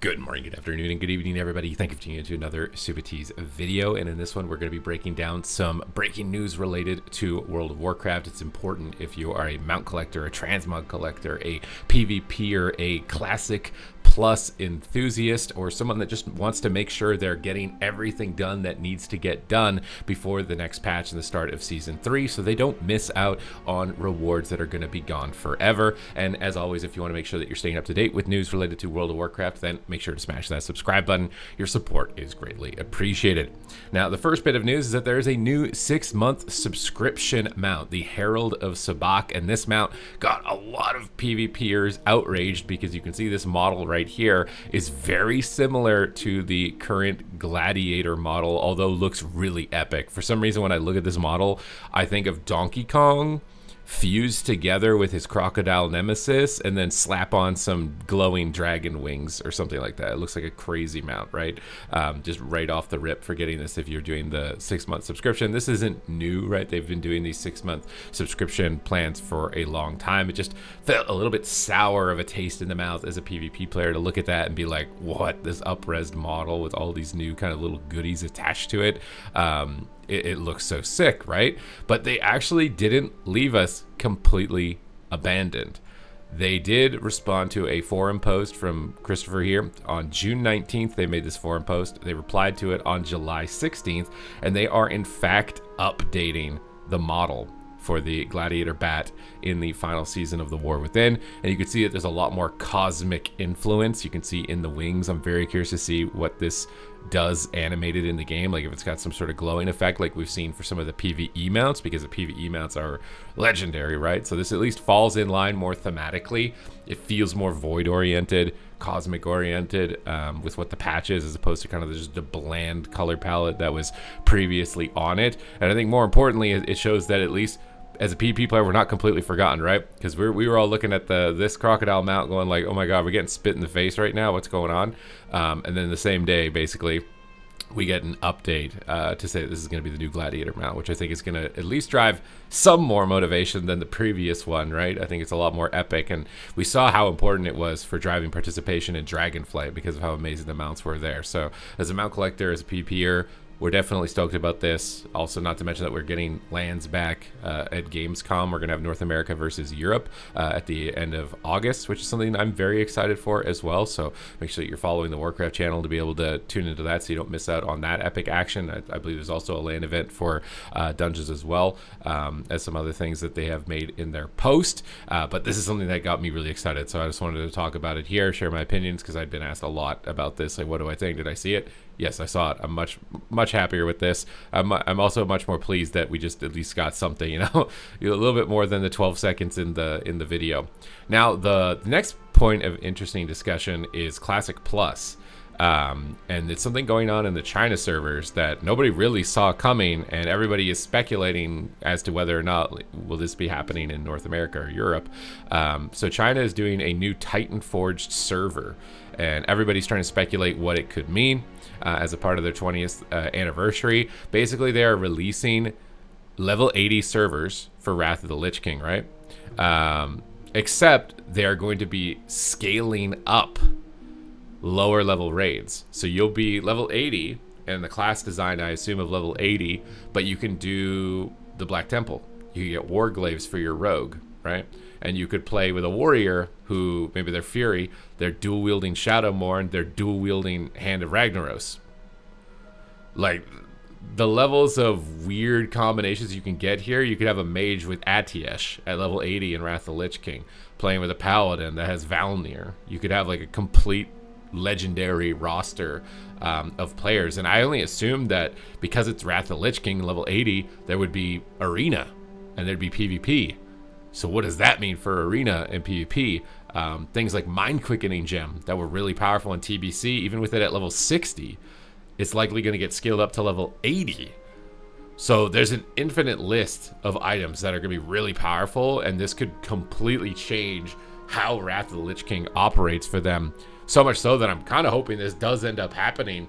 Good morning, good afternoon, and good evening, everybody. Thank you for tuning into another Supatease video. And in this one, we're going to be breaking down some breaking news related to World of Warcraft. It's important if you are a mount collector, a transmog collector, a PvPer, a classic plus enthusiast, or someone that just wants to make sure they're getting everything done that needs to get done before the next patch and the start of Season 3, so they don't miss out on rewards that are going to be gone forever. And as always, if you want to make sure that you're staying up to date with news related to World of Warcraft, then make sure to smash that subscribe button. Your support is greatly appreciated. Now, the first bit of news is that there is a new 6-month subscription mount, the Herald of Sabak, and this mount got a lot of PvPers outraged because you can see this model right here is very similar to the current Gladiator model, although looks really epic. For some reason, when I look at this model, I think of Donkey Kong fused together with his crocodile nemesis and then slap on some glowing dragon wings or something like that. It looks like a crazy mount, right? Just right off the rip for getting this if you're doing the 6-month subscription. This isn't new, right? They've been doing these 6-month subscription plans for a long time. It just felt a little bit sour of a taste in the mouth as a PvP player to look at that and be like, what? This up-resed model with all these new kind of little goodies attached to it. It looks so sick, right? But they actually didn't leave us completely abandoned. They did respond to a forum post from Christopher here on June 19th. They made this forum post. They replied to it on July 16th, and they are in fact updating the model for the Gladiator Bat in the final season of the War Within. And you can see that there's a lot more cosmic influence. You can see in the wings. I'm very curious to see what this does animated in the game, like if it's got some sort of glowing effect like we've seen for some of the PvE mounts, because the PvE mounts are legendary, right? So this at least falls in line more thematically. It feels more void oriented, cosmic oriented, with what the patch is, as opposed to kind of just the bland color palette that was previously on it. And I think more importantly, it shows that at least as a PvP player, we're not completely forgotten, right? Because we were all looking at this crocodile mount going like, oh my god, we're getting spit in the face right now, what's going on? And then the same day, basically, we get an update to say that this is going to be the new Gladiator mount, which I think is going to at least drive some more motivation than the previous one, right? I think it's a lot more epic, and we saw how important it was for driving participation in Dragonflight because of how amazing the mounts were there. So as a mount collector, as a PvPer, we're definitely stoked about this. Also, not to mention that we're getting lands back at Gamescom. We're going to have North America versus Europe at the end of August, which is something I'm very excited for as well. So make sure that you're following the Warcraft channel to be able to tune into that so you don't miss out on that epic action. I believe there's also a land event for dungeons as well, as some other things that they have made in their post. But this is something that got me really excited. So I just wanted to talk about it here, share my opinions, because I've been asked a lot about this. Like, what do I think? Did I see it? Yes, I saw it. I'm much happier with this. I'm also much more pleased that we just at least got something, a little bit more than the 12 seconds in the video. Now, the next point of interesting discussion is Classic Plus. And it's something going on in the China servers that nobody really saw coming, and everybody is speculating as to whether or not will this be happening in North America or Europe. So China is doing a new Titan Forged server, and everybody's trying to speculate what it could mean as a part of their 20th anniversary. Basically, they are releasing level 80 servers for Wrath of the Lich King, right? Except they are going to be scaling up lower level raids. So you'll be level 80 and the class design, I assume, of level 80, but you can do the Black Temple. You can get Warglaives for your rogue, right? And you could play with a warrior who, maybe they're Fury, they're dual wielding Shadowmourne, they're dual wielding Hand of Ragnaros. Like, the levels of weird combinations you can get here, you could have a mage with Atiesh at level 80 in Wrath of the Lich King, playing with a paladin that has Valnir. You could have like a complete legendary roster of players, and I only assumed that because it's Wrath of the Lich King level 80, there would be arena and there'd be PvP. So what does that mean for arena and PvP? Things like Mind Quickening Gem that were really powerful in TBC, even with it at level 60, it's likely going to get scaled up to level 80. So there's an infinite list of items that are going to be really powerful, and this could completely change how Wrath of the Lich King operates for them. So much so that I'm kind of hoping this does end up happening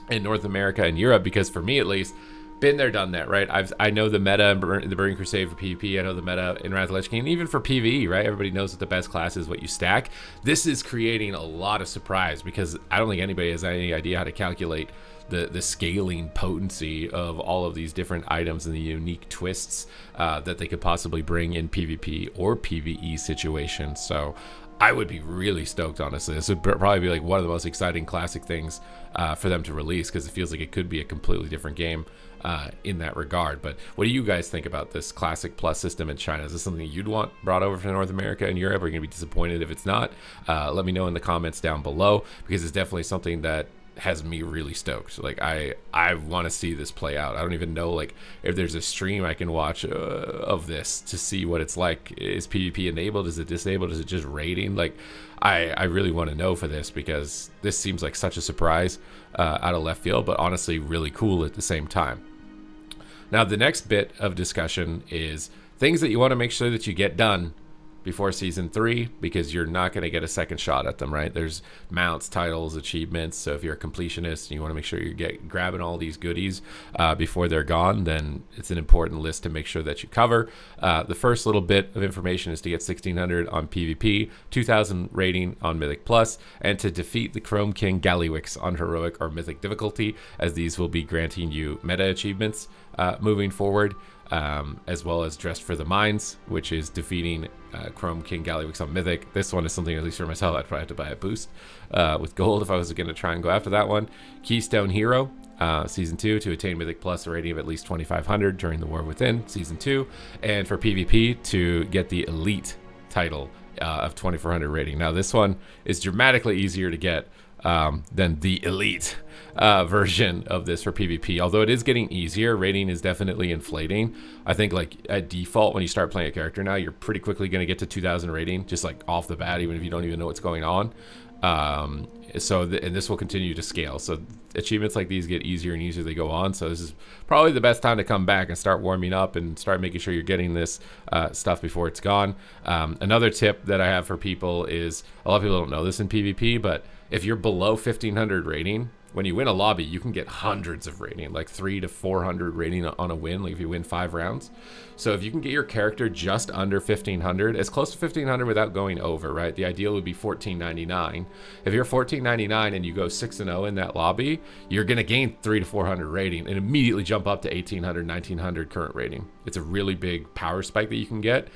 in North America and Europe, because for me at least, been there, done that, right? I know the meta in the Burning Crusade for PvP. I know the meta in Wrath of the Lich King, and even for PvE, right? Everybody knows that the best class is what you stack. This is creating a lot of surprise because I don't think anybody has any idea how to calculate the scaling potency of all of these different items and the unique twists that they could possibly bring in PvP or PvE situations. So I would be really stoked, honestly. This would probably be like one of the most exciting classic things for them to release, because it feels like it could be a completely different game in that regard. But what do you guys think about this Classic Plus system in China? Is this something you'd want brought over from North America and Europe? Are you going to be disappointed if it's not? Let me know in the comments down below, because it's definitely something that has me really stoked. Like I want to see this play out. I don't even know like if there's a stream I can watch of this to see what it's like. Is PvP enabled? Is it disabled? Is it just raiding? Like I really want to know for this, because this seems like such a surprise out of left field, but honestly really cool at the same time. Now the next bit of discussion is things that you want to make sure that you get done before season 3, because you're not going to get a second shot at them, right? There's mounts, titles, achievements. So if you're a completionist and you want to make sure you're grabbing all these goodies before they're gone, then it's an important list to make sure that you cover. The first little bit of information is to get 1600 on PvP, 2000 rating on Mythic Plus, and to defeat the Chrome King Gallywix on Heroic or Mythic difficulty, as these will be granting you meta achievements moving forward. As well as Dressed for the Mines, which is defeating Chrome King Gallywix on Mythic. This one is something, at least for myself, I'd probably have to buy a boost with gold if I was going to try and go after that one. Keystone Hero, Season 2, to attain Mythic Plus, a rating of at least 2500 during the War Within, Season 2. And for PvP, to get the Elite title of 2400 rating. Now, this one is dramatically easier to get than the Elite version of this for PvP. Although it is getting easier, rating is definitely inflating. I think like at default, when you start playing a character now, you're pretty quickly going to get to 2000 rating, just like off the bat, even if you don't even know what's going on. And this will continue to scale. So achievements like these get easier and easier as they go on. So this is probably the best time to come back and start warming up and start making sure you're getting this stuff before it's gone. Another tip that I have for people is, a lot of people don't know this in PvP, but if you're below 1500 rating, when you win a lobby, you can get hundreds of rating, like 300 to 400 rating on a win, like if you win 5 rounds. So if you can get your character just under 1500, as close to 1500 without going over, right? The ideal would be 1499. If you're 1499 and you go 6-0 in that lobby, you're going to gain 300 to 400 rating and immediately jump up to 1800, 1900 current rating. It's a really big power spike that you can get.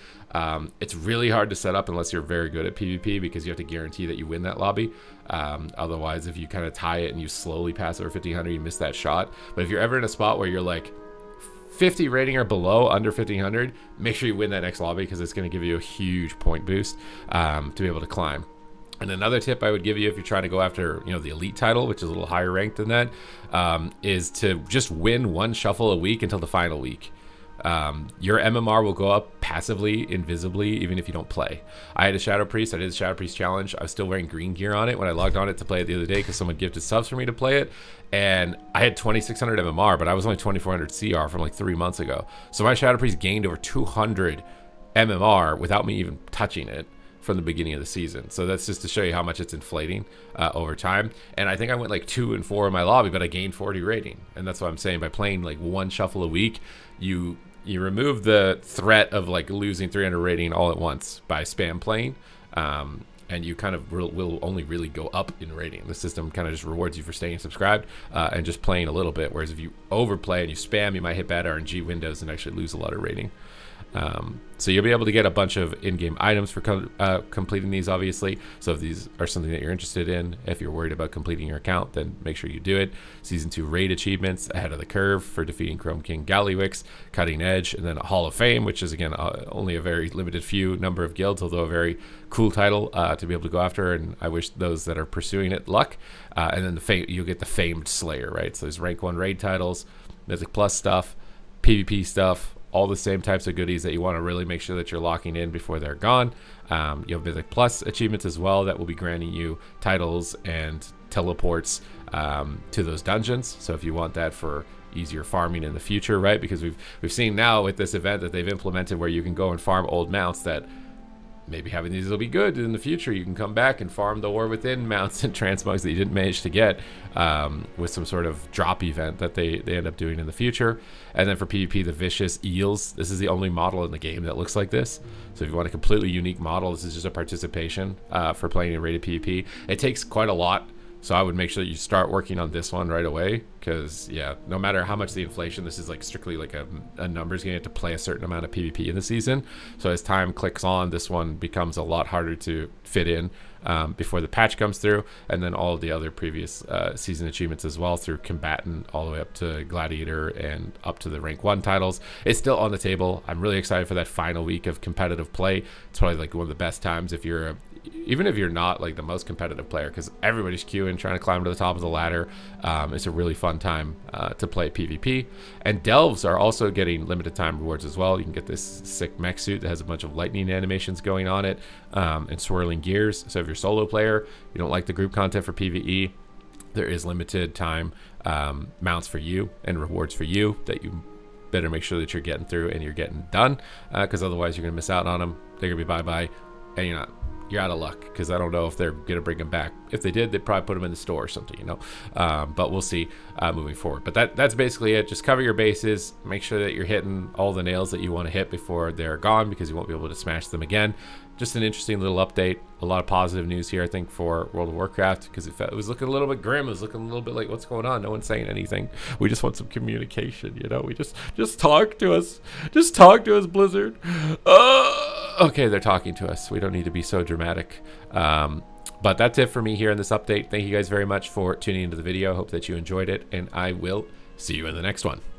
It's really hard to set up unless you're very good at PvP, because you have to guarantee that you win that lobby. Otherwise, if you kind of tie it and you slowly pass over 1500, you miss that shot. But if you're ever in a spot where you're like 50 rating or below, under 1500, make sure you win that next lobby, because it's going to give you a huge point boost to be able to climb. And another tip I would give you if you're trying to go after, the Elite title, which is a little higher ranked than that, is to just win one shuffle a week until the final week. Your MMR will go up passively, invisibly, even if you don't play. I had a Shadow Priest. I did the Shadow Priest challenge. I was still wearing green gear on it when I logged on it to play it the other day, because someone gifted subs for me to play it. And I had 2600 MMR, but I was only 2400 CR from like 3 months ago. So my Shadow Priest gained over 200 MMR without me even touching it from the beginning of the season. So that's just to show you how much it's inflating over time. And I think I went like 2 and 4 in my lobby, but I gained 40 rating. And that's what I'm saying. By playing like one shuffle a week, you remove the threat of like losing 300 rating all at once by spam playing. And you kind of will only really go up in rating. The system kind of just rewards you for staying subscribed and just playing a little bit. Whereas if you overplay and you spam, you might hit bad RNG windows and actually lose a lot of rating. So you'll be able to get a bunch of in-game items for completing these, obviously. So if these are something that you're interested in, if you're worried about completing your account, then make sure you do it. Season 2 raid achievements, Ahead of the Curve for defeating Chrome King Gallywix, Cutting Edge, and then a Hall of Fame, which is, again, only a very limited few number of guilds, although a very cool title to be able to go after, and I wish those that are pursuing it luck. And then you'll get the Famed Slayer, right? So there's rank 1 raid titles, Mythic Plus stuff, PvP stuff, all the same types of goodies that you want to really make sure that you're locking in before they're gone. You have Mythic Plus achievements as well that will be granting you titles and teleports to those dungeons. So if you want that for easier farming in the future, right? Because we've seen now with this event that they've implemented where you can go and farm old mounts that maybe having these will be good in the future. You can come back and farm the War Within mounts and transmogs that you didn't manage to get with some sort of drop event that they end up doing in the future. And then for PvP, the Vicious Eels. This is the only model in the game that looks like this. So if you want a completely unique model, this is just a participation for playing in rated PvP. It takes quite a lot. So I would make sure that you start working on this one right away, because yeah, no matter how much the inflation, this is like strictly like a numbers game to play a certain amount of PvP in the season. So as time clicks on, this one becomes a lot harder to fit in before the patch comes through, and then all of the other previous season achievements as well, through combatant all the way up to gladiator and up to the rank 1 titles. It's still on the table. I'm really excited for that final week of competitive play. It's probably like one of the best times if you're even if you're not like the most competitive player, because everybody's queuing, trying to climb to the top of the ladder. It's a really fun time to play PvP. And delves are also getting limited time rewards as well. You can get this sick mech suit that has a bunch of lightning animations going on it, and swirling gears. So if you're a solo player, you don't like the group content for PvE, there is limited time mounts for you and rewards for you that you better make sure that you're getting through and you're getting done, because otherwise you're gonna miss out on them. They're gonna be bye-bye, and you're out of luck, because I don't know if they're going to bring them back. If they did, they'd probably put them in the store or something, you know. But we'll see moving forward. But that's basically it. Just cover your bases. Make sure that you're hitting all the nails that you want to hit before they're gone, because you won't be able to smash them again. Just an interesting little update. A lot of positive news here, I think, for World of Warcraft, because it was looking a little bit grim. It was looking a little bit like, what's going on? No one's saying anything. We just want some communication, you know. We just talk to us. Just talk to us, Blizzard. Okay, they're talking to us. We don't need to be so dramatic. But that's it for me here in this update. Thank you guys very much for tuning into the video. Hope that you enjoyed it, and I will see you in the next one.